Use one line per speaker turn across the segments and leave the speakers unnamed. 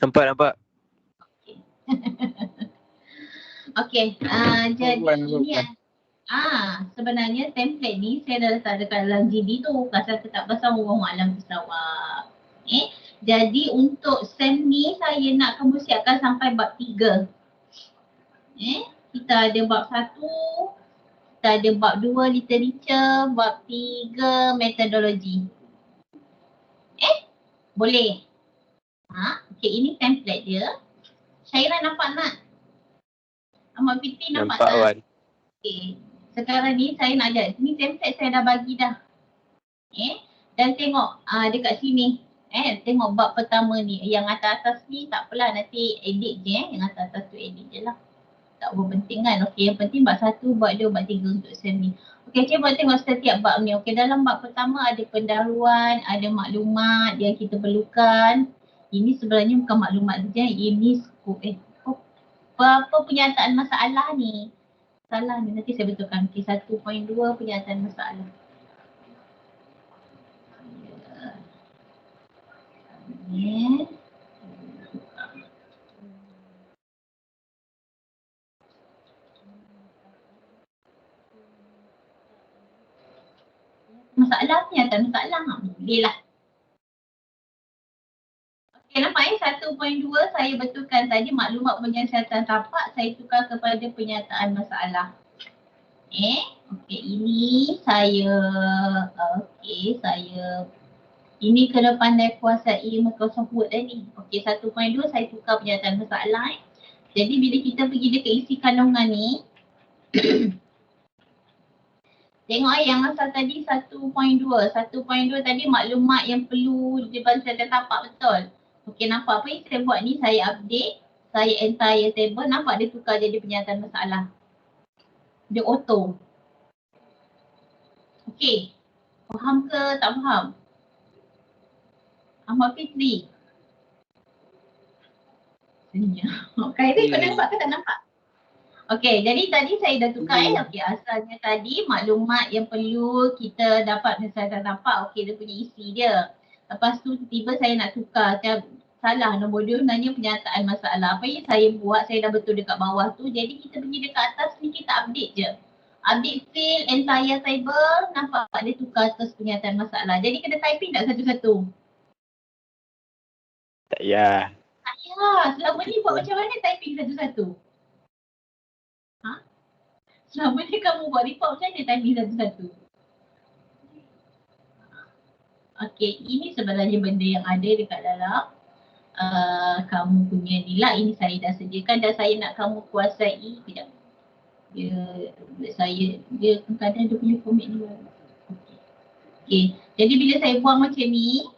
Nampak.
Okey, jadi ini sebenarnya template ni saya dah letak dekat dalam GD tu pasal tak pasal orang alam Sarawak. Jadi untuk SEM ni saya nak kamu siapkan sampai bab 3. Kita ada bab 1, kita ada bab 2 literature, bab 3 metodologi. Boleh? Okey, ini template dia. Syairah nampak tak? Ahmad Fitri nampak tak?
Wan.
Okey. Sekarang ni saya nak ajar. Ni template saya dah bagi dah. Dan tengok dekat sini. Tengok bab pertama ni. Yang atas-atas ni tak apalah, nanti edit je. Yang atas-atas tu edit je lah. Tak berpenting kan. Okey, yang penting bab 1, bab 2, bab 3 untuk SEM ni. Okey, cuba tengok setiap bab ni. Okey, dalam bab pertama ada pendahuluan, ada maklumat yang kita perlukan. Ini sebenarnya bukan maklumat saja, ini apa penyataan masalah ni. Salah ni, nanti saya betulkan. Okey, 1.2 penyataan masalah. Masalah penyataan masalah. Boleh lah. Okey, nampak 1.2 saya betulkan tadi maklumat penyiasatan tapak, saya tukar kepada penyataan masalah. Okey, ini saya ini kena pandai kuasai Microsoft Word tadi. Okey, 1.2 saya tukar penyataan masalah. Jadi bila kita pergi dekat isi kandungan ni tengok yang asal tadi 1.2 tadi maklumat yang perlu dibaca tapak, betul? Okey, nampak apa yang saya buat ni, saya update, saya entire table, nampak dia tukar jadi penyataan masalah. Dia auto. Okey, faham ke tak faham? Ahmad Fitri. Khairi kau nampak ke tak nampak? Okey, jadi tadi saya dah tukar Okey, asalnya tadi maklumat yang perlu kita dapat penyataan tapak. Okey, dia punya isi dia. Lepas tu tiba saya nak tukar, salah nombor 2 sebenarnya penyataan masalah. Apa yang saya buat, saya dah betul dekat bawah tu. Jadi kita pergi dekat atas ni, kita update je. Update field entire table, nampak dia tukar terus penyataan masalah. Jadi kena typing tak satu-satu?
Tak payah.
Tak payah. Selama ni buat macam mana typing satu-satu? Selama ni kamu buat report macam mana typing satu-satu? Okey, ini sebenarnya benda yang ada dekat dalam kamu punya ni lah. Ini saya dah sediakan dan saya nak kamu kuasai. Sekejap. Dia kadang dia punya format ni. Okey, jadi bila saya buang macam ni.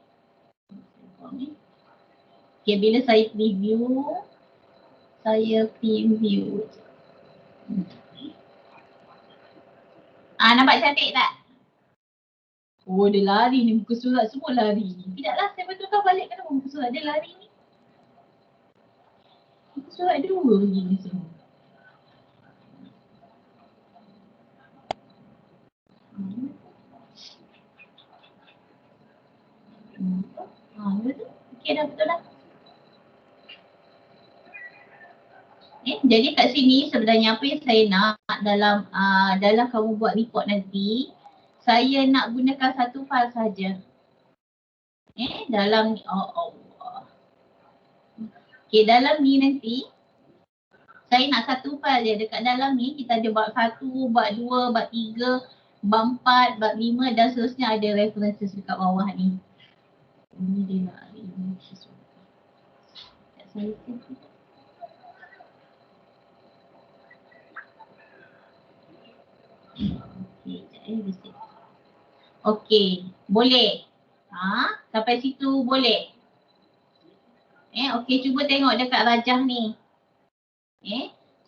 Okey, bila saya preview. Nampak cantik tak? Oh, dia lari ni, muka surat semua lari. Tidaklah, saya betulkan balik kenapa muka surat dia lari ni. Muka surat dia dua lagi ni semua. Betul? Okey dah, betul dah. Jadi kat sini sebenarnya apa yang saya nak dalam kamu buat report nanti, saya nak gunakan satu file saja. Dalam ni, Allah. Okey, dalam ni nanti saya nak satu file je. Dekat dalam ni kita ada bab 1, bab 2, bab 3, bab 4, bab 5 dan seterusnya, ada references dekat bawah ni. Ini dia nak ini sesuatu. Saya Okey, boleh. Sampai situ boleh. Okey, cuba tengok dekat rajah ni.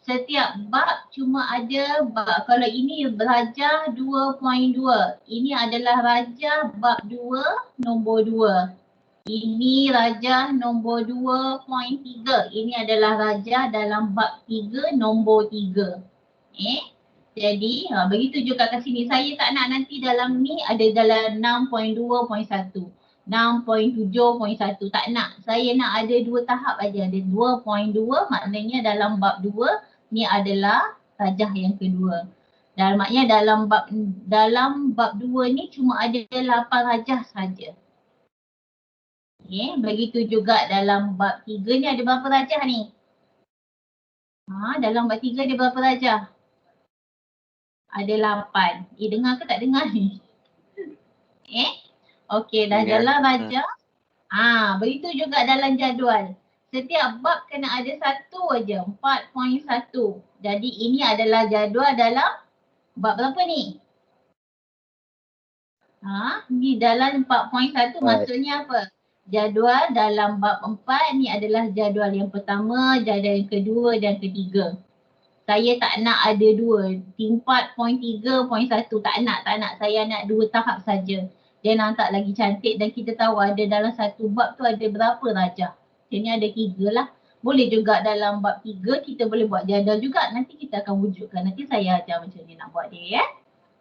Setiap bab cuma ada bab. Kalau ini rajah 2.2. Ini adalah rajah bab 2 nombor 2. Ini rajah nombor 2.3. Ini adalah rajah dalam bab 3 nombor 3. Jadi begitu juga kat sini. Saya tak nak nanti dalam ni ada dalam 6.2.1. 6.7.1. Tak nak. Saya nak ada 2 tahap aja. Ada 2.2 maknanya dalam bab 2 ni adalah rajah yang kedua. Dan maknanya dalam bab 2 ni cuma ada 8 rajah saja. Okay, begitu juga dalam bab 3 ni ada berapa rajah ni? Dalam bab 3 ada berapa rajah? Ada 8. Dengar ke tak dengar ni? Okey, dah dalam rajah. Begitu juga dalam jadual. Setiap bab kena ada satu aja, 4.1. Jadi ini adalah jadual dalam bab berapa ni? Ni dalam 4.1 maksudnya apa? Jadual dalam bab 4 ni adalah jadual yang pertama, jadual yang kedua dan ketiga. Saya tak nak ada 2, 4.3.1 tak nak. Saya nak 2 tahap saja. Dia nampak lagi cantik dan kita tahu ada dalam satu bab tu ada berapa rajah. Jadi ada 3 lah. Boleh juga dalam bab 3 kita boleh buat jadual juga. Nanti kita akan wujudkan. Nanti saya ajar macam ni nak buat dia ya.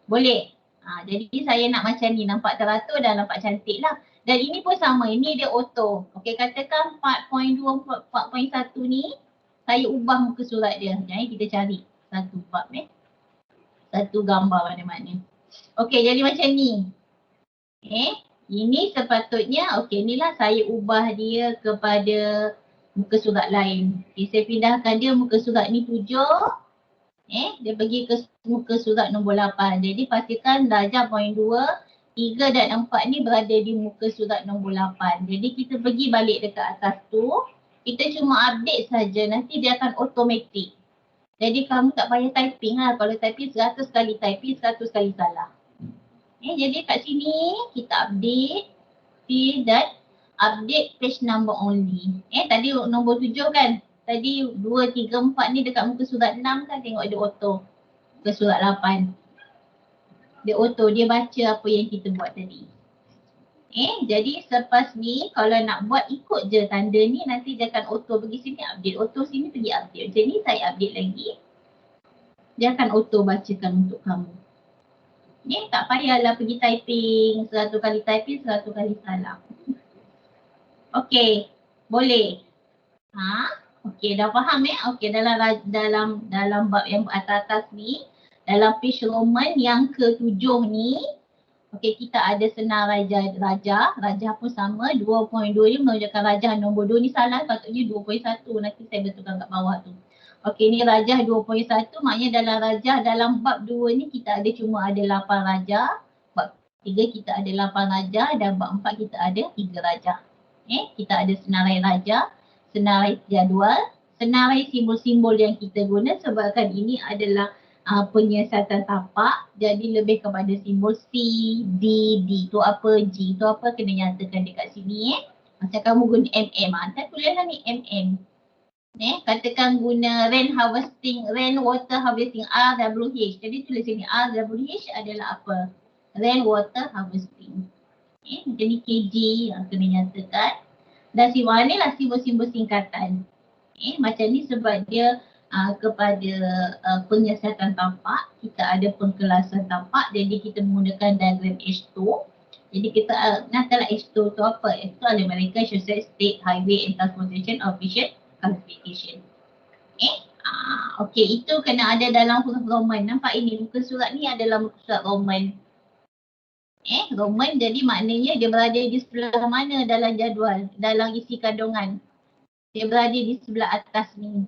Boleh. Jadi saya nak macam ni, nampak teratur dan nampak cantik lah. Dan ini pun sama, ini dia auto. Okey, katakan 4.2, 4.1 ni saya ubah muka surat dia. Jadi kita cari satu bab satu gambar mana-mana. Okey, jadi macam ni. Ini sepatutnya, okey inilah saya ubah dia kepada muka surat lain. Okey, saya pindahkan dia muka surat ni 7. Dia pergi ke muka surat nombor 8. Jadi pastikan darjah poin 2, 3 dan 4 ni berada di muka surat nombor 8. Jadi kita pergi balik dekat atas tu. Kita cuma update saja, nanti dia akan automatic. Jadi kamu tak payah typing lah. Kalau typing 100 kali typing, 100 kali salah. Jadi kat sini kita update dan update page number only. Tadi nombor 7 kan? Tadi 2, 3, 4 ni dekat muka surat 6 kan, tengok dia auto. Ke surat 8. Dia auto, dia baca apa yang kita buat tadi. Jadi selepas ni kalau nak buat ikut je tanda ni, nanti dia akan auto pergi sini update, auto sini pergi update. Macam ni saya update lagi. Dia akan auto bacakan untuk kamu. Tak payahlah pergi typing, 100 kali typing, 100 kali salah. Okey, boleh. Okey, dah faham Okey, dalam bab yang atas ni, dalam page Roman yang ke-7 ni, okey kita ada senarai rajah pun sama, 2.2 ni menunjukkan rajah nombor 2 ni salah, patutnya 2.1, nanti saya betulkan kat bawah tu. Okey, ni rajah 2.1, maknanya dalam rajah dalam bab 2 ni kita ada cuma ada 8 rajah, bab 3 kita ada 8 rajah dan bab 4 kita ada 3 rajah. Kita ada senarai rajah, senarai jadual, senarai simbol-simbol yang kita guna sebabkan ini adalah penyiasatan tapak, jadi lebih kepada simbol C, D, D tu apa, G tu apa, kena nyatakan dekat sini Macam kamu guna MM, saya tulislah ni MM. Katakan guna rainwater harvesting RWH, jadi tulis sini RWH adalah apa? Rainwater harvesting. Macam ni KG yang kena nyatakan. Dan ni lah simbol-simbol singkatan. Macam ni sebab dia kepada penyiasatan tapak, kita ada pengkelasan tapak, jadi kita menggunakan diagram H2. Jadi kita nyatalah H2 tu apa? H2 adalah American Social State Highway and Transportation Official Classification. Okey, itu kena ada dalam huruf Roman. Nampak ini muka surat ni adalah muka surat Roman. Roman, jadi maknanya dia berada di sebelah mana dalam jadual, dalam isi kandungan. Dia berada di sebelah atas ni.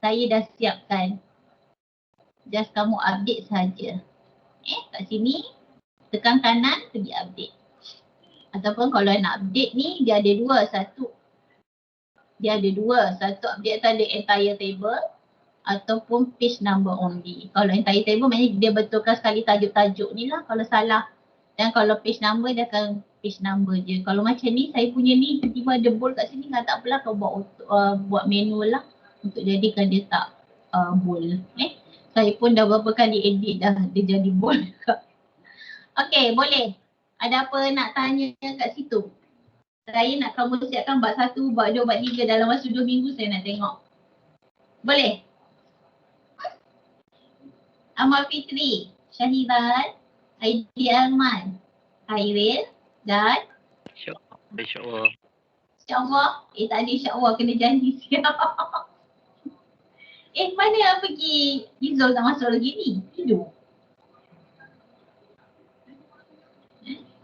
Saya dah siapkan. Just kamu update saja. Kat sini, tekan kanan, pergi update. Ataupun kalau nak update ni, dia ada dua. Satu update tu ada entire table ataupun page number only. Kalau entire table maknanya dia betulkan sekali tajuk-tajuk ni lah kalau salah. Dan kalau page number dia akan page number je. Kalau macam ni, saya punya ni tiba-tiba ada bold kat sini, tak apalah kau buat manual lah untuk jadikan dia tak bold. Saya pun dah berapa kali edit dah dia jadi bold. Okey, boleh. Ada apa nak tanya kat situ? Saya nak kamu siapkan bab 1, bab 2, bab 3 dalam masa 2 minggu saya nak tengok. Boleh? Amal Fitri, Syahiran, Aidi Alman, Khairil dan
InsyaAllah.
InsyaAllah. Tak ada insyaAllah, kena janji siap. Mana yang pergi? Izul tak masuk lagi ni? Tidur.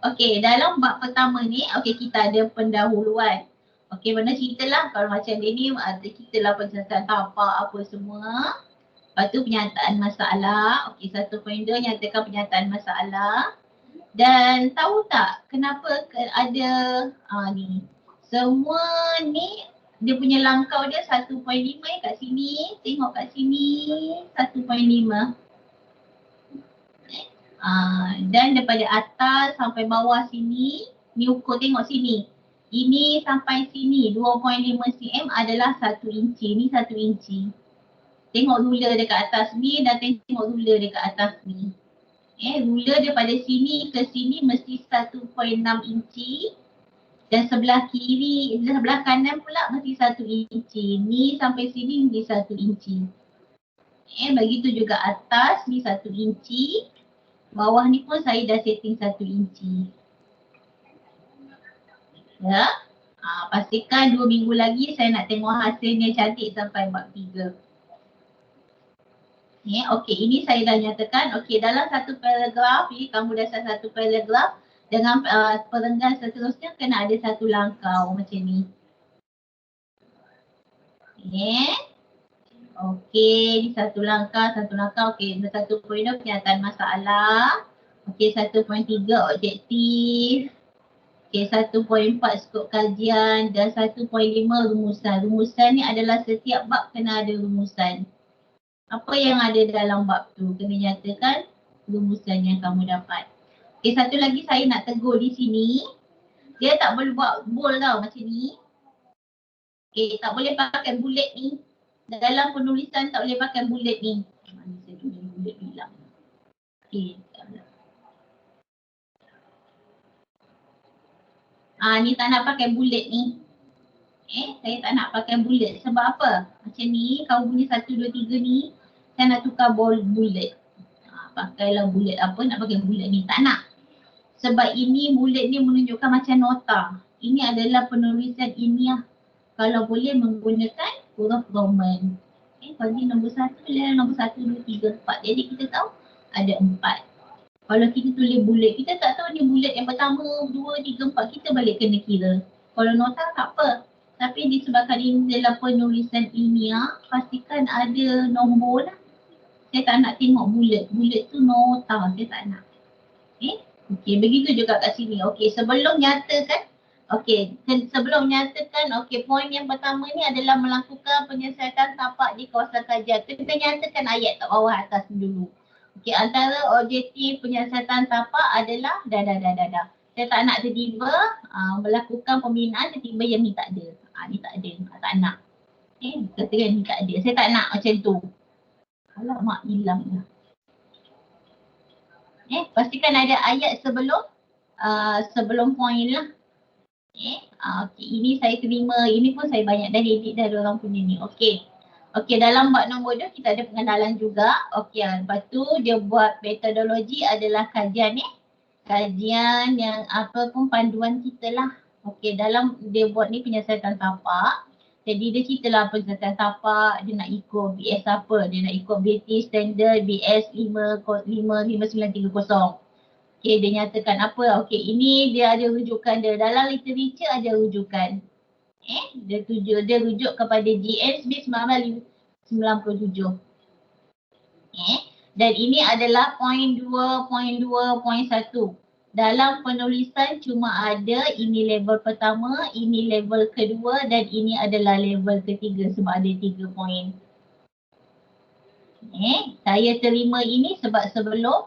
Okey, dalam bab pertama ni, okey kita ada pendahuluan. Okey, mana ceritalah kalau macam dia ni, kita lah penyelesaian tapak apa semua. Lepas tu penyataan masalah. Okey, 1.2 nyatakan penyataan masalah. Dan tahu tak kenapa ada ni. Semua ni dia punya langkau dia 1.5 kat sini. Tengok kat sini 1.5. Dan daripada atas sampai bawah sini, ni ukur tengok sini. Ini sampai sini 2.5 cm adalah 1 inci. Ni 1 inci. Tengok ruler dekat atas ni dan tengok ruler dekat atas ni. Ruler daripada sini ke sini mesti 1.6 inci. Dan sebelah kiri, sebelah kanan pula mesti 1 inci. Ni sampai sini mesti 1 inci. Begitu juga atas ni 1 inci. Bawah ni pun saya dah setting 1 inci. Ya. Pastikan 2 minggu lagi saya nak tengok hasilnya cantik sampai bab 3. Okey, ini saya dah nyatakan. Okey, dalam satu paragraf ni, kamu dasar satu paragraf dengan perenggan seterusnya kena ada satu langkau macam ni. Okey, satu langkah. Okey, 1.2 kenyataan masalah. Okey, 1.3 objektif. Okey, 1.4 skop kajian dan 1.5 rumusan. Rumusan ni adalah setiap bab kena ada rumusan. Apa yang ada dalam bab tu kena nyatakan rumusan yang kamu dapat. Okey, satu lagi saya nak tegur di sini. Dia tak boleh buat bold tau macam ni. Okey, tak boleh pakai bullet ni. Dalam penulisan tak boleh pakai bullet ni. Mana saya tulis bullet bilang. Okey. Ni tak nak pakai bullet ni. Saya tak nak pakai bullet. Sebab apa? Macam ni, kamu punya 1, 2, 3 ni, saya nak tukar bullet. Pakailah bullet apa, nak pakai bullet ni. Tak nak. Sebab ini bullet ni menunjukkan macam nota. Ini adalah penulisan ilmiah. Kalau boleh menggunakan huruf Roman. Kalau ni nombor 1, nombor 1, 2, 3, 4. Jadi kita tahu ada 4. Kalau kita tulis bullet, kita tak tahu ni bullet yang pertama, 2, 3, 4. Kita balik kena kira. Kalau nota tak apa. Tapi disebabkan ini adalah penulisan ilmiah, pastikan ada nombor lah. Saya tak nak tengok bullet. Bullet tu nota. Saya tak nak. Okey, begitu juga kat sini. Okey, sebelum nyatakan. Okey, sebelum nyatakan, okey, poin yang pertama ni adalah melakukan penyiasatan tapak di kawasan kajian. Kita nyatakan ayat kat bawah atas dulu. Okey, antara objektif penyiasatan tapak adalah dah. Saya tak nak tiba-tiba melakukan pembinaan tiba-tiba yang ni tak ada. Ni tak ada, tak nak. Katakan ni tak ada. Saya tak nak macam tu. Alamak, hilang dah. Pastikan ada ayat sebelum poin lah. Okey, ini saya terima, ini pun saya banyak dah edit dah orang punya ni. Okey, dalam bab nombor 2 kita ada pengenalan juga. Okey, lepas tu dia buat metodologi adalah kajian kajian yang apa pun panduan kita lah. Okey, dalam dia buat ni penyiasatan tapak. Jadi dia ceritalah penyiasatan tapak, dia nak ikut BS apa, dia nak ikut British Standard BS 5930. Okey, dia nyatakan apa? Okey, ini dia ada rujukan dia. Dalam literature ada rujukan. Dia rujuk kepada GS 1997. Dan ini adalah poin 2.2.1. Dalam penulisan cuma ada ini level pertama, ini level kedua dan ini adalah level ketiga sebab ada 3 poin. Saya terima ini sebab sebelum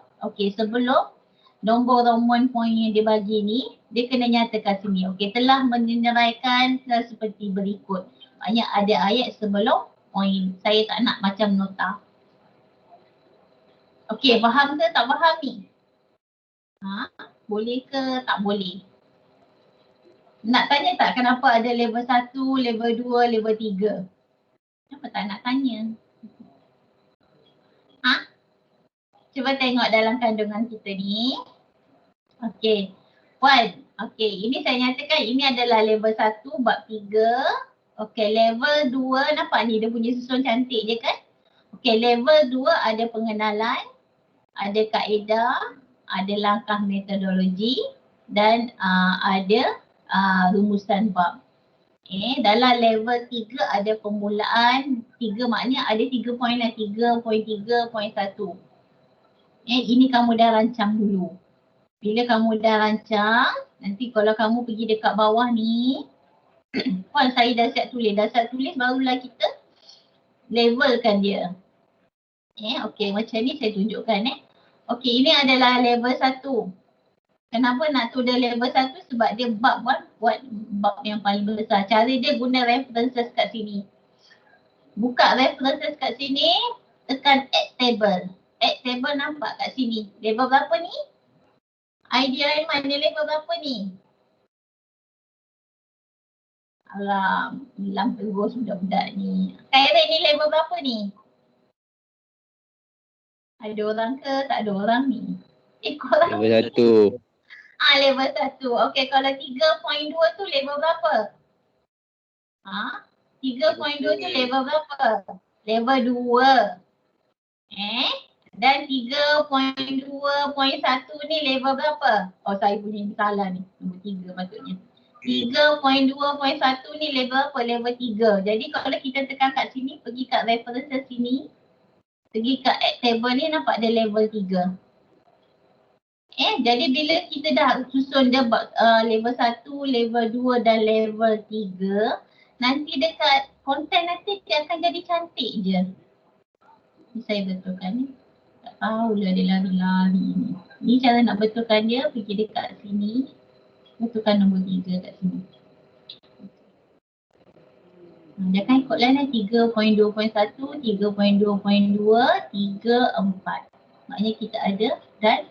nombor Roman poin yang dia bagi ni, dia kena nyatakan sini. Okey, telah menyeraikan seperti berikut. Maknanya ada ayat sebelum poin. Saya tak nak macam nota. Okey, faham ke tak faham ni? Boleh ke tak boleh? Nak tanya tak kenapa ada level 1, level 2, level 3? Kenapa tak nak tanya? Cuba tengok dalam kandungan kita ni. Okey. Puan, Okey, ini saya nyatakan ini adalah level 1 bab 3. Okey, level 2 nampak ni dia punya susun cantik je kan? Okey, level 2 ada pengenalan, ada kaedah, ada langkah metodologi dan ada rumusan bab. Dalam level 3 ada permulaan, 3 maknanya ada 3 poin lah, 3.3.1. Ini kamu dah rancang dulu. Bila kamu dah rancang, nanti kalau kamu pergi dekat bawah ni, Puan saya dah siap tulis barulah kita levelkan dia. Okey, macam ni saya tunjukkan Okey, ini adalah level 1. Kenapa nak tulis level 1? Sebab dia bab buat bab yang paling besar. Cara dia guna references kat sini. Buka references kat sini, tekan add table. Add table nampak kat sini. Level berapa ni? Idea Aiman ni level berapa ni? Alam, hilang terus budak-budak ni. Kairat ni level berapa ni? Ada orang ke tak ada orang ni? Korang
Level 1.
Level 1. Okey, kalau 3.2 tu level berapa? 3.2 tu level berapa? Level 2. Dan 3.2.1 ni level berapa? Oh, saya punya ni salah ni. Nombor 3 patutnya. 3.2.1 ni level apa? Level 3. Jadi kalau kita tekan kat sini, pergi kat references sini, pergi kat add table ni nampak dia level 3. Jadi bila kita dah susun dia level 1, level 2 dan level 3, nanti dekat konten nanti dia akan jadi cantik je. Ni saya betulkan ni. Tak tahulah dia lari-lari ni. Ni cara nak betulkan dia, pergi dekat sini. Betulkan nombor 3 kat sini. Dia kan ikut lain 3.2.1, 3.2.2, 3, 4. Maknanya kita ada dan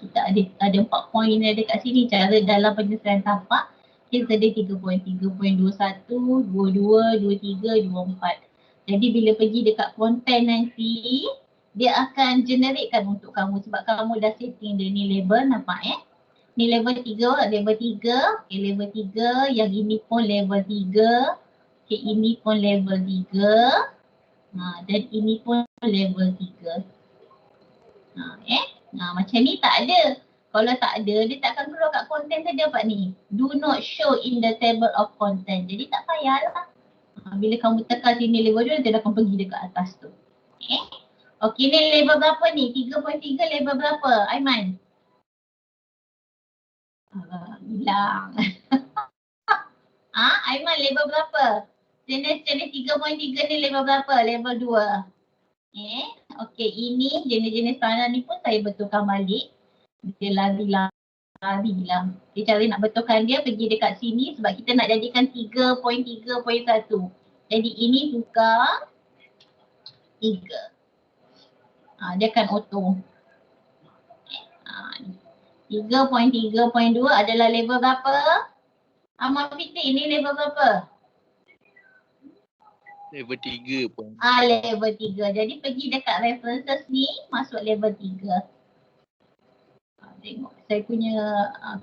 kita ada 4 poin yang ada kat sini. Cara dalam penyelesaian tapak kita ada 3 poin, 3.21, 22, 23, 24. Jadi bila pergi dekat konten nanti, dia akan generatekan untuk kamu sebab kamu dah setting dia ni label, nampak Ni level 3, level 3, okay, level 3, yang ini pun level 3. Okay, ini pun level 3. Dan ini pun level 3. Macam ni tak ada. Kalau tak ada, dia tak akan keluar kat konten tadi dapat ni. Do not show in the table of content. Jadi tak payahlah. Bila kamu tekan sini level 2, dia akan pergi dekat atas tu. Okey, ni level berapa ni? 3.3 level berapa? Aiman? Hilang. Aiman level berapa? Jenis 3.3 ni level berapa? Level 2. Okey, ini jenis-jenis panel ni pun saya betulkan balik. Dia lari lah. Dia cara nak betulkan dia pergi dekat sini sebab kita nak jadikan 3.3.1. Jadi ini tukar 3. Dia akan auto. 3.3.2 adalah level berapa? Amal Fitri, ini level berapa?
Level 3 pun.
Level 3. Jadi pergi dekat references ni, masuk level 3. Tengok saya punya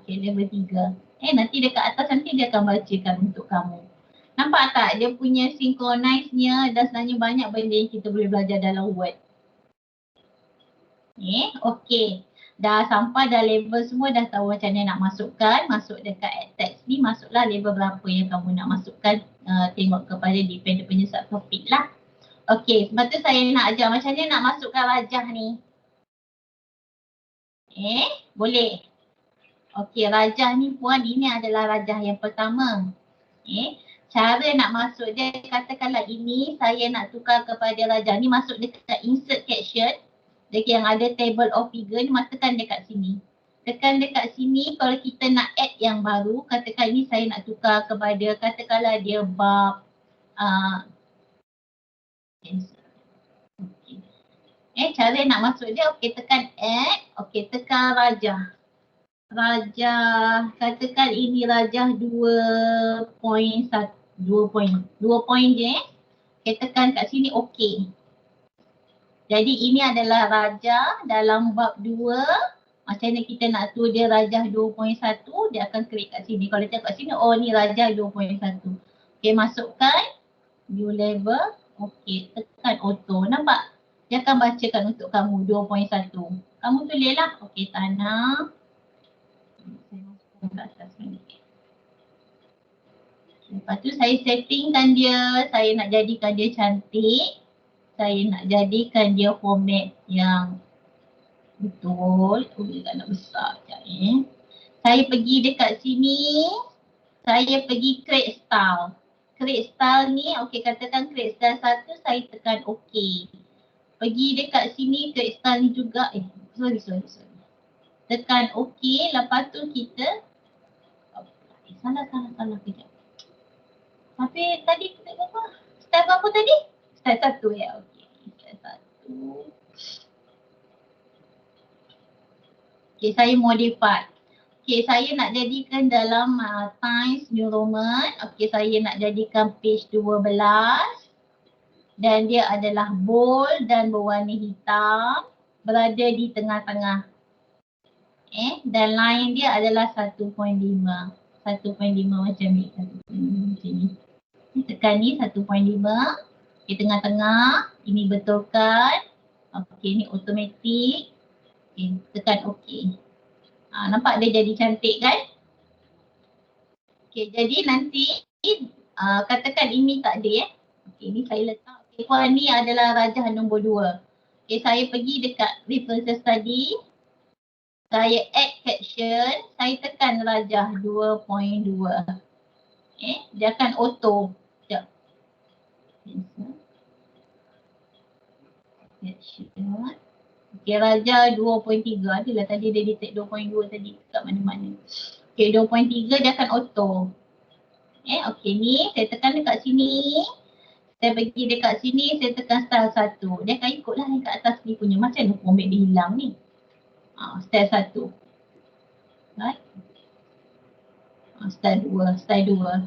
level 3. Nanti dekat atas nanti dia akan bacakan untuk kamu. Nampak tak dia punya synchronize-nya dan sebenarnya banyak benda yang kita boleh belajar dalam Word. Okey. Dah sampai dah level semua, dah tahu macam mana nak masukkan. Masuk dekat add text ni, masuklah level berapa yang kamu nak masukkan. Tengok kepada dependent punya subtopik lah. Okey, sebab tu saya nak ajar macam mana nak masukkan rajah ni. Boleh. Okey, rajah ni puan, ini adalah rajah yang pertama. Cara nak masuk dia, katakanlah ini saya nak tukar kepada rajah ni, masuk dekat insert caption. Yang ada table of figure ni, tekan dekat sini. Tekan dekat sini, kalau kita nak add yang baru, katakan ini saya nak tukar kepada, katakanlah dia bab cara nak masuk dia, tekan add, tekan rajah. Rajah, katakan ini rajah 2 poin je. Tekan kat sini Jadi ini adalah rajah dalam bab 2. Macam mana kita nak tu dia rajah 2.1, dia akan klik kat sini. Kalau tengok kat sini, oh ni rajah 2.1. Okay, masukkan view level. Okay, tekan auto. Nampak? Dia akan bacakan untuk kamu 2.1. Kamu tulis lah. Okay, tanah. Saya masukkan kat atas ni. Lepas tu saya settingkan dia. Saya nak jadikan dia cantik. Saya nak jadikan dia format yang betul. Oh, dia tak nak besar sekejap Saya pergi dekat sini. Saya pergi create style. Create style ni, okey katakan create style 1, saya tekan okey. Pergi dekat sini create style ni juga. Sorry. Tekan okey, lepas tu kita salah kejap. Tapi tadi kita apa? Style apa tadi? Style 1 ya. Okey. Style 1. Okay, saya modify. Okay, saya nak jadikan dalam Times New Roman. Okay, saya nak jadikan page 12. Dan dia adalah bold dan berwarna hitam. Berada di tengah-tengah. Dan line dia adalah 1.5. 1.5 macam ni. Macam ni. Tekan ni 1.5. Okay, tengah-tengah. Ini betulkan. Okay, ni automatic. Okay, tekan OK. Nampak dia jadi cantik kan? Okay, jadi nanti katakan ini tak ada Okay, ni saya letak. Okay, puan ni adalah rajah nombor 2. Okay, saya pergi dekat references tadi. Saya add caption. Saya tekan rajah 2.2. Dia akan auto. Sekejap. Caption. Okay, rajah 2.3. Adalah tadi dia detect 2.2 tadi kat mana-mana. Okay, 2.3 dia akan auto. Okay, ni saya tekan dekat sini. Saya pergi dekat sini, saya tekan style 1. Dia akan ikutlah yang kat atas ni punya. Macam mana format dia hilang ni. Style 1. Right. Style 2.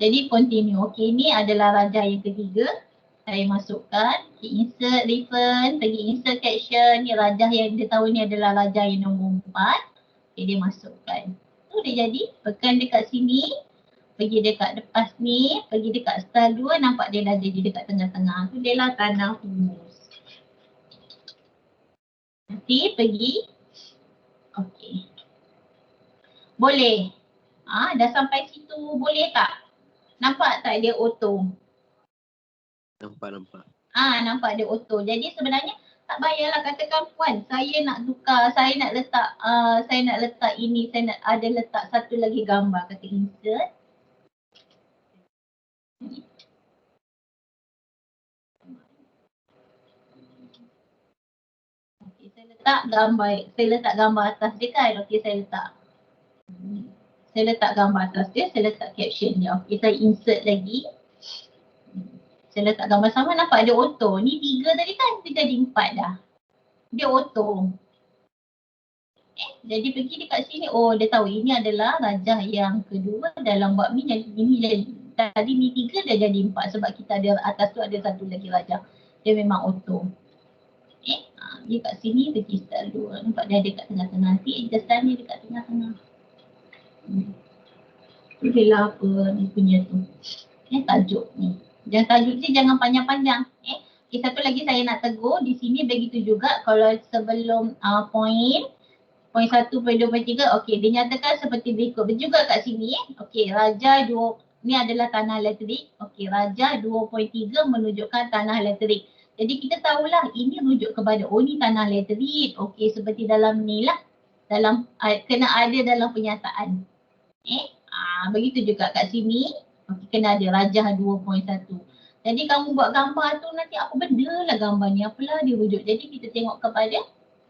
Jadi continue. Okay, ni adalah rajah yang ketiga. Saya masukkan, insert reference, pergi insert caption. Ni rajah yang dia tahu ni adalah rajah yang nombor 4. Okay, dia masukkan. Tu dia jadi, tekan dekat sini, pergi dekat lepas ni, pergi dekat style 2, nampak dia dah jadi dekat tengah-tengah. Tu dia lah tanah humus. Nanti pergi, okay. Boleh. Dah sampai situ, boleh tak? Nampak tak dia auto?
Nampak.
Nampak dia auto. Jadi sebenarnya tak payahlah katakan puan, saya nak tukar, saya nak letak ini, saya nak ada letak satu lagi gambar, kata insert. Okay, saya letak gambar atas dia kan. Okey, saya letak gambar atas dia, saya letak caption dia. Okey, saya insert lagi. Saya letak gambar sama, nampak dia auto. Ni 3 tadi kan, dia jadi 4 dah. Dia auto. Jadi pergi dekat sini, oh dia tahu ini adalah rajah yang kedua dalam bab ni. Jadi ini tadi ni 3 dah jadi 4 sebab kita ada atas tu ada satu lagi rajah. Dia memang auto. Dia kat sini pergi style 2. Nampak dia ada kat tengah-tengah. Nanti adjustan dia dekat tengah-tengah. Boleh lah apa ni punya tu. Tajuk ni. Tajuk ni jangan panjang-panjang. Okay, satu lagi saya nak tegur. Di sini begitu juga kalau sebelum point 1, point 2, point 3. Okey, dia nyatakan seperti berikut. Juga kat sini. Okey, rajah 2. Ni adalah tanah elektrik. Okey, rajah 2.3 menunjukkan tanah elektrik. Jadi kita tahulah ini rujuk kepada ni tanah elektrik. Okey, seperti dalam ni lah. Kena ada dalam penyataan. Begitu juga kat sini. Okey, kena ada rajah 2.1. Jadi kamu buat gambar tu nanti apa benda lah gambar ni. Apalah dia rujuk. Jadi kita tengok kepada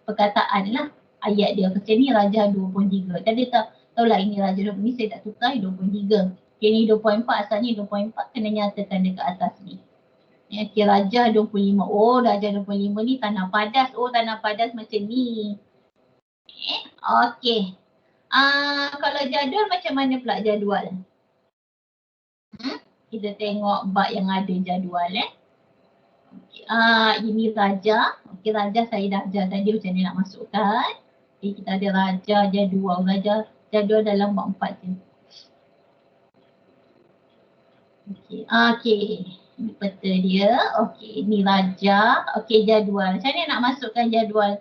perkataan lah. Ayat dia. Macam ni rajah 2.3. Dan dia tahulah ini rajah 2.3. Ni saya tak tukar 2.3. Okay, ni 2.4. Asalnya 2.4 kena nyatakan dekat atas ni. Okay, rajah 25. Oh, rajah 25 ni tanah padas. Oh, tanah padas macam ni. Okay. Kalau jadual macam mana pula jadual? Kita tengok bab yang ada jadual Ini Raja. Okey, Raja saya dah ajar tadi macam mana nak masukkan. Okay, kita ada Raja, jadual. Jadual dalam bab 4 je. Okey. Okey. Ini peta dia. Okey, ini Raja. Okey, jadual. Macam mana nak masukkan jadual?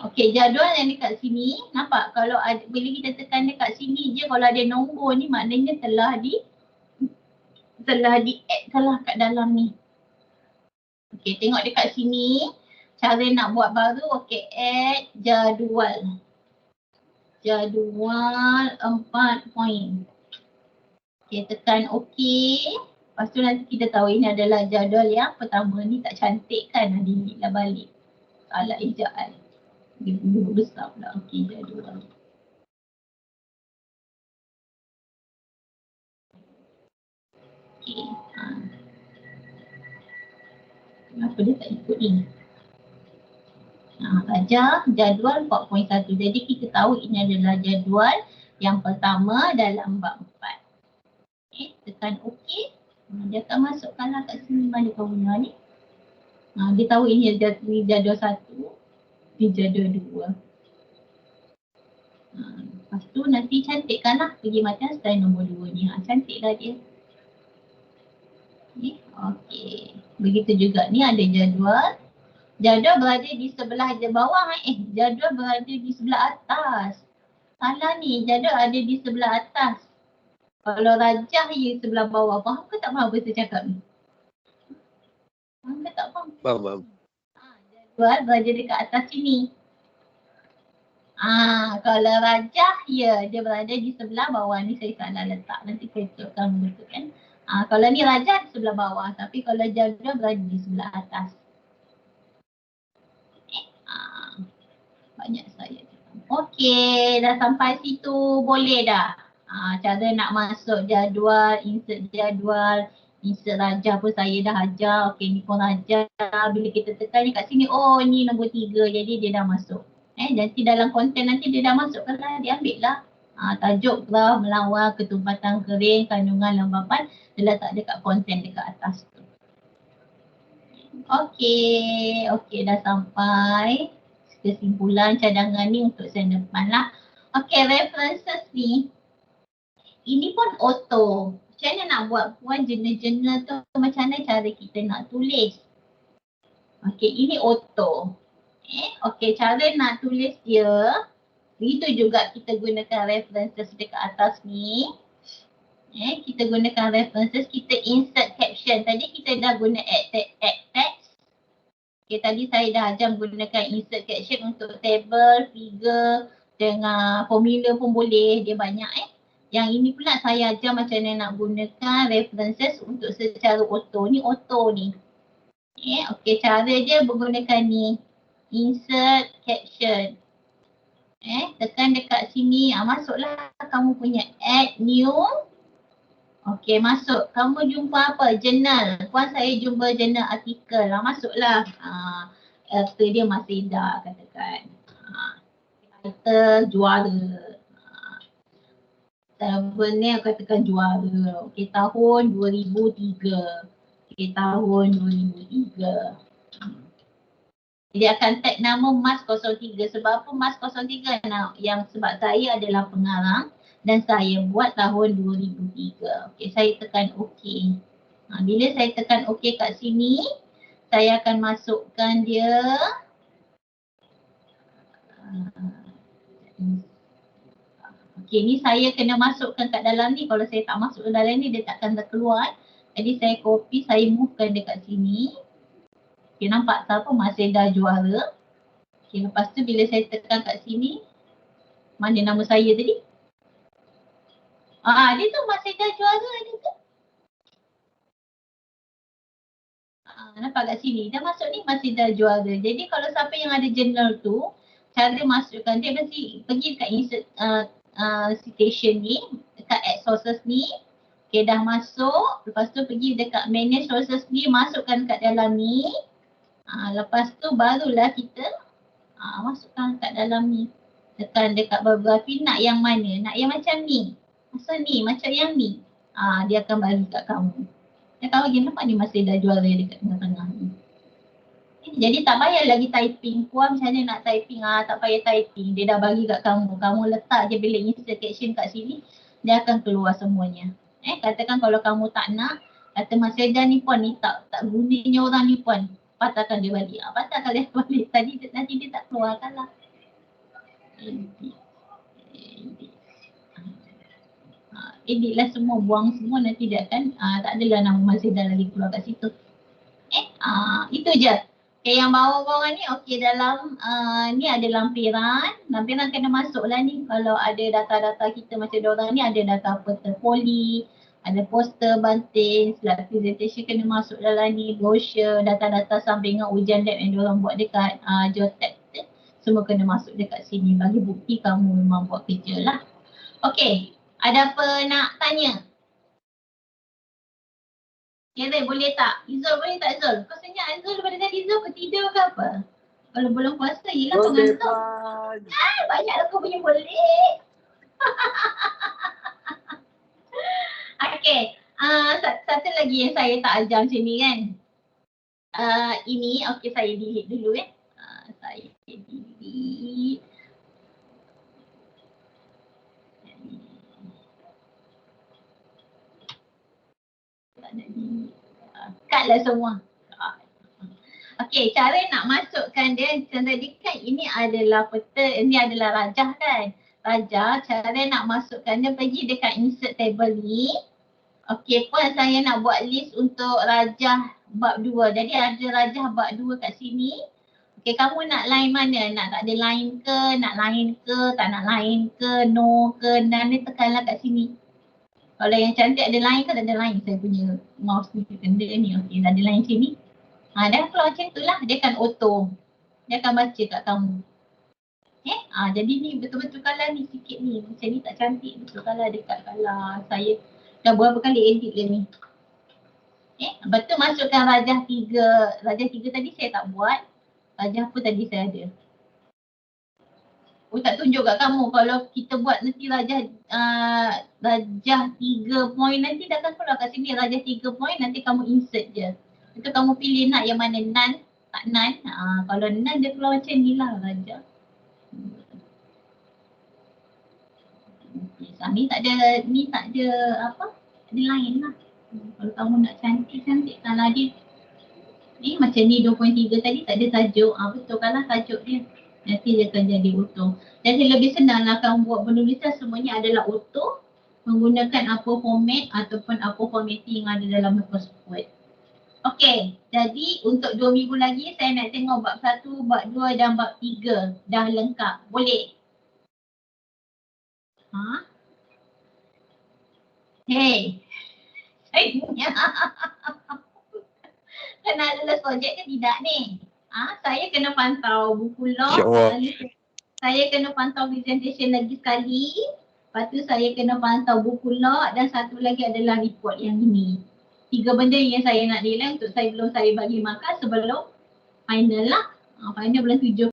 Okey, jadual yang dekat sini, nampak kalau ada, bila kita tekan dekat sini je, kalau ada nombor ni maknanya telah di add telah kat dalam ni. Okey, tengok dekat sini, cara nak buat baru, okey, add jadual. Jadual 4 point. Okey, tekan okey. Lepas tu nanti kita tahu ini adalah jadual yang pertama ni, tak cantik kan, diingat balik. Salah ejaan. Dia besar pula. Okey, jadual. Okey. Kenapa dia tak ikut ni? Raja, jadual 4.1. Jadi kita tahu ini adalah jadual yang pertama dalam bab 4. Okey, tekan okey. Dia akan masukkanlah kat sini mana kau guna ni. Dia tahu ini jadual 1, ini jadual 2. Lepas tu nanti cantikkanlah pergi macam style nombor 2 ni. Cantiklah dia. Okey. Begitu juga ni ada jadual. Jadual berada di sebelah bawah. Jadual berada di sebelah atas. Salah ni, jadual ada di sebelah atas. Kalau rajah ia sebelah bawah. Faham ke tak faham apa saya cakap ni? Faham ke tak faham?
Faham.
Jadual berada dekat atas sini. Kalau rajah ya, dia berada di sebelah bawah. Ni saya salah letak. Nanti saya tunjukkan betul kan. Kalau ni rajah di sebelah bawah. Tapi kalau jadual berada di sebelah atas. Banyak saya. Okey, dah sampai situ. Boleh dah. Cara nak masuk jadual, insert raja pun saya dah ajar. Okey, ni pun raja. Bila kita tekan kat sini, oh ni nombor 3. Jadi dia dah masuk. Nanti dalam konten nanti dia dah masuk kan, dia ambil lah. Tajuk telah melawan ketumpatan kering kandungan lembapan dia letak dekat konten dekat atas tu. Okey, dah sampai kesimpulan cadangan ni untuk sen depan lah. Okey, references ni. Ini pun auto. Macam mana nak buat jurnal-jurnal tu, macam mana cara kita nak tulis. Okey, ini auto. Okey, cara nak tulis dia, begitu juga kita gunakan references dekat atas ni. Kita gunakan references, kita insert caption. Tadi kita dah guna add text. Okey, tadi saya dah ajar menggunakan insert caption untuk table, figure, dengan formula pun boleh, dia banyak Yang ini pula saya ajar macam mana nak gunakan references untuk secara auto. Ni auto ni. Okey, cara dia menggunakan ni. Insert caption. Tekan dekat sini. Masuklah kamu punya add new. Okey, masuk. Kamu jumpa apa? Jurnal. Puan saya jumpa jurnal artikel. Masuklah. After dia masih dah katakan. Title juara. Sebenarnya katakan juara. Okey, tahun 2003. Okey, tahun 2003. Jadi akan tag nama Mas 03. Sebab apa Mas 03? Yang sebab saya adalah pengarang dan saya buat tahun 2003. Okey, saya tekan okey. Bila saya tekan okey kat sini, saya akan masukkan dia. Okey, ni saya kena masukkan kat dalam ni. Kalau saya tak masuk ke dalam ni, dia takkan terkeluar. Jadi saya copy, saya movekan dekat sini. Okey, nampak siapa masih dah juara. Okey, lepas tu bila saya tekan kat sini, mana nama saya tadi? Dia tu masih dah juara dia tu. Nampak kat sini, dah masuk ni masih dah juara. Jadi kalau siapa yang ada jurnal tu, cara masukkan dia mesti pergi dekat insert citation ni, dekat add sources ni. Okay, dah masuk. Lepas tu pergi dekat manage sources ni, masukkan kat dalam ni. Lepas tu barulah kita masukkan kat dalam ni. Tekan dekat biografi, nak yang mana? Nak yang macam ni? Asal ni macam yang ni? Dia akan bagi kat kamu. Dia tahu lagi nampak ni masih dah juara dekat tengah-tengah ni. Jadi tak payah lagi typing. Puan macam mana nak typing? Tak payah typing. Dia dah bagi kat kamu. Kamu letak je bilik insert caption kat sini. Dia akan keluar semuanya. Katakan kalau kamu tak nak, kata Mas Sedan ni puan ni tak gunanya orang ni puan. Patahkan dia balik. Patahkan dia balik. Tadi nanti dia tak keluarkan lah. Edit lah semua, buang semua, nanti dia akan tak adalah nama Mas Sedan lagi keluar kat situ. Itu je. Okay, yang bawah-bawah ni dalam ni ada lampiran. Lampiran kena masuk lah ni. Kalau ada data-data kita macam diorang ni, ada data portfolio, ada poster, banting, slide presentation kena masuk dalam ni, brochure, data-data sampingan ujian lab yang diorang buat dekat Geotek. Semua kena masuk dekat sini bagi bukti kamu memang buat kerja lah. Okay, ada apa nak tanya? Kira boleh tak? Izul boleh tak Izul? Kau senyap Izul daripada tadi Izul, kau tidur ke apa? Kalau belum puasa, yelah kau ngantuk. Banyaklah kau punya boleh. Okay, satu lagi yang saya tak ajar macam ni kan. Ini, okay saya delete dulu saya delete. Cut lah semua. Okay, cara nak masukkan dia macam tadi kan, ini adalah peta, ini adalah rajah kan. Rajah, cara nak masukkan dia pergi dekat insert table ni. Okay, puan saya nak buat list untuk rajah bab 2. Jadi ada rajah bab 2 kat sini. Okay, kamu nak line mana? Nak tak ada line ke? Nak line ke? Tak nak line ke? No ke? Ni tekanlah kat sini. Kalau yang cantik ada line ke tak ada line? Saya punya mouse ni benda ni. Okay, ada line sini. Dia keluar macam tu lah. Dia akan auto. Dia akan baca kat kamu. Jadi ni betul-betul color ni sikit ni. Macam ni tak cantik. Betul color dekat color. Saya dah berapa kali edit dia ni. Betul masukkan rajah 3. Rajah 3 tadi saya tak buat. Rajah apa tadi saya ada? Tak tunjuk kat kamu. Kalau kita buat nanti rajah 3 point nanti dah akan keluar kat sini. Rajah 3 point nanti kamu insert je. Itu kamu pilih nak yang mana, none, tak none. Kalau none dia keluar macam ni lah rajah. Ni tak ada apa, ada line lah. Kalau kamu nak cantik kan lah dia. Ni macam ni 2.3 tadi tak ada tajuk. Betul kan lah tajuk dia. Nanti dia akan jadi auto. Jadi lebih senang lah kamu buat penulisan, semuanya adalah auto. Menggunakan apa format ataupun apa formatting yang ada dalam Microsoft. Okey, jadi untuk 2 minggu lagi saya nak tengok bab 1, bab 2 dan bab 3 dah lengkap. Boleh? Hey. Kena lulus projek ke tidak ni? Saya kena pantau buku log. Saya kena pantau presentation lagi sekali. Lepas tu saya kena pantau buku log dan satu lagi adalah report yang ini. 3 benda yang saya nak nilai untuk belum saya bagi markah sebelum final lah. Final bulan 7